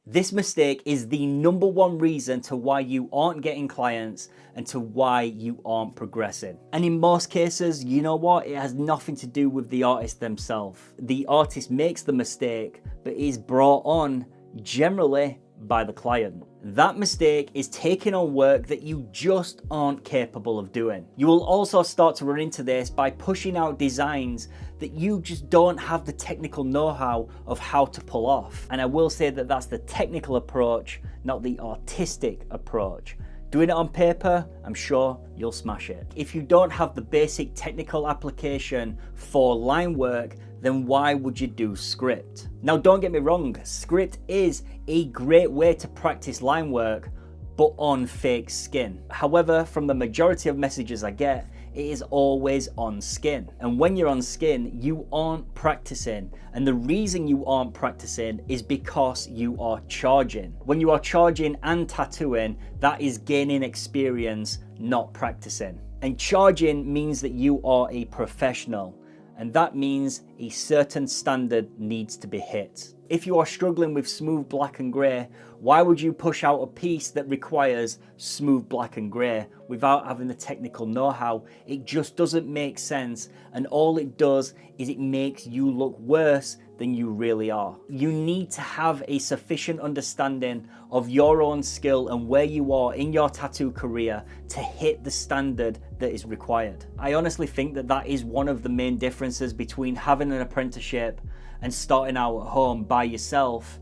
This mistake is the number one reason to why you aren't getting clients and to why you aren't progressing. And in most cases, you know what? It has nothing to do with the artist themselves. The artist makes the mistake, but is brought on generally by the client. That mistake is taking on work that you just aren't capable of doing. You will also start to run into this by pushing out designs that you just don't have the technical know-how of how to pull off. And I will say that that's the technical approach, not the artistic approach. Doing it on paper, I'm sure you'll smash it. If you don't have the basic technical application for line work, then why would you do script? Now, don't get me wrong, script is a great way to practice line work, but on fake skin. However, from the majority of messages I get, it is always on skin. And when you're on skin, you aren't practicing. And the reason you aren't practicing is because you are charging. When you are charging and tattooing, that is gaining experience, not practicing. And charging means that you are a professional. And that means a certain standard needs to be hit. If you are struggling with smooth black and grey, why would you push out a piece that requires smooth black and grey without having the technical know-how? It just doesn't make sense, and all it does is it makes you look worse than you really are. You need to have a sufficient understanding of your own skill and where you are in your tattoo career to hit the standard that is required. I honestly think that that is one of the main differences between having an apprenticeship and starting out at home by yourself.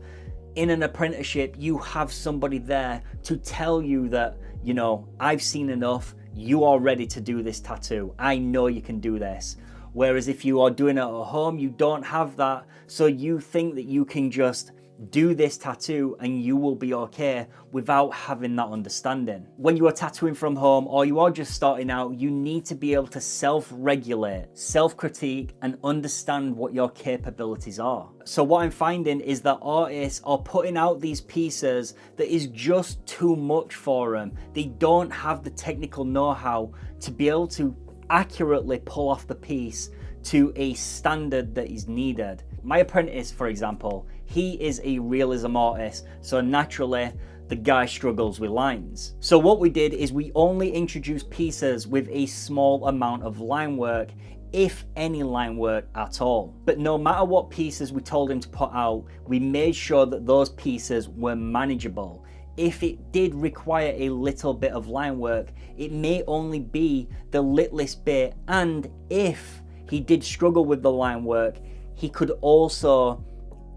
In an apprenticeship, you have somebody there to tell you that, you know, I've seen enough, you are ready to do this tattoo. I know you can do this. Whereas if you are doing it at home, you don't have that. So you think that you can just do this tattoo and you will be okay without having that understanding. When you are tattooing from home or you are just starting out, you need to be able to self-regulate, self-critique, and understand what your capabilities are. So what I'm finding is that artists are putting out these pieces that is just too much for them. They don't have the technical know-how to be able to accurately pull off the piece to a standard that is needed. My apprentice, for example, he is a realism artist, so naturally the guy struggles with lines. So what we did is we only introduced pieces with a small amount of line work, if any line work at all. But no matter what pieces we told him to put out, we made sure that those pieces were manageable. If it did require a little bit of line work, it may only be the littlest bit, and if he did struggle with the line work, he could also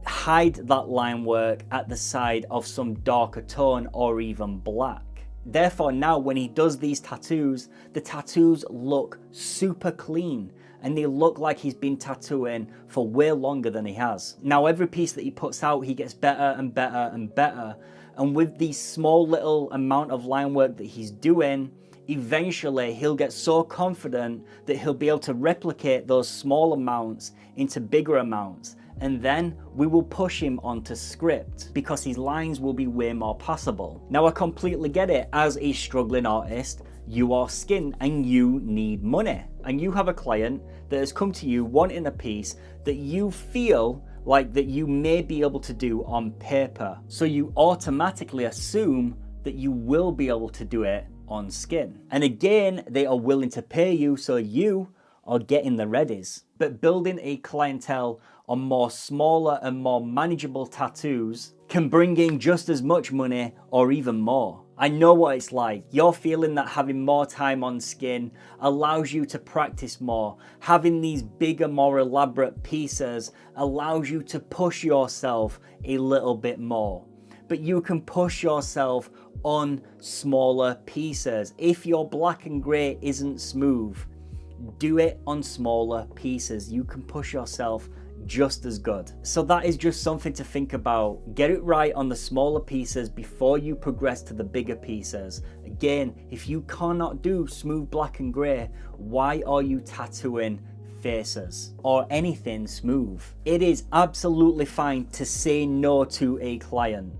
hide that line work at the side of some darker tone or even black. Therefore now when he does these tattoos, the tattoos look super clean and they look like he's been tattooing for way longer than he has. Now every piece that he puts out, he gets better and better and better. And with the small little amount of line work that he's doing, eventually he'll get so confident that he'll be able to replicate those small amounts into bigger amounts. And then we will push him onto script because his lines will be way more passable. Now I completely get it. As a struggling artist, you are skin and you need money. And you have a client that has come to you wanting a piece that you feel like that you may be able to do on paper. So you automatically assume that you will be able to do it on skin. And again, they are willing to pay you, so you are getting the readies. But building a clientele on more smaller and more manageable tattoos can bring in just as much money or even more. I know what it's like. You're feeling that having more time on skin allows you to practice more. Having these bigger, more elaborate pieces allows you to push yourself a little bit more. But you can push yourself on smaller pieces. If your black and grey isn't smooth, do it on smaller pieces. You can push yourself just as good. So that is just something to think about. Get it right on the smaller pieces before you progress to the bigger pieces. Again, if you cannot do smooth black and grey, why are you tattooing faces or anything smooth? It is absolutely fine to say no to a client,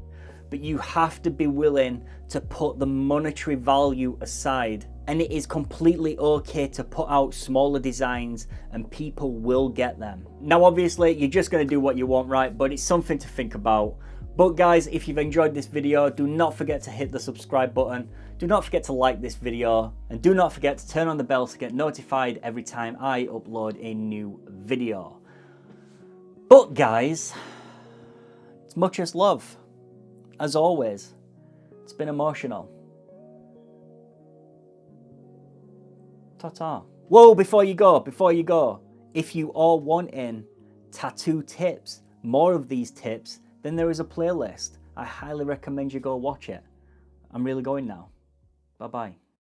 but you have to be willing to put the monetary value aside. And it is completely okay to put out smaller designs and people will get them. Now obviously you're just going to do what you want, right? But it's something to think about. But guys, if you've enjoyed this video, do not forget to hit the subscribe button. Do not forget to like this video. And do not forget to turn on the bell to get notified every time I upload a new video. But guys, it's much as love. As always, it's been emotional. Ta-ta. Whoa, before you go, if you are wanting tattoo tips, more of these tips, then there is a playlist. I highly recommend you go watch it. I'm really going now. Bye-bye.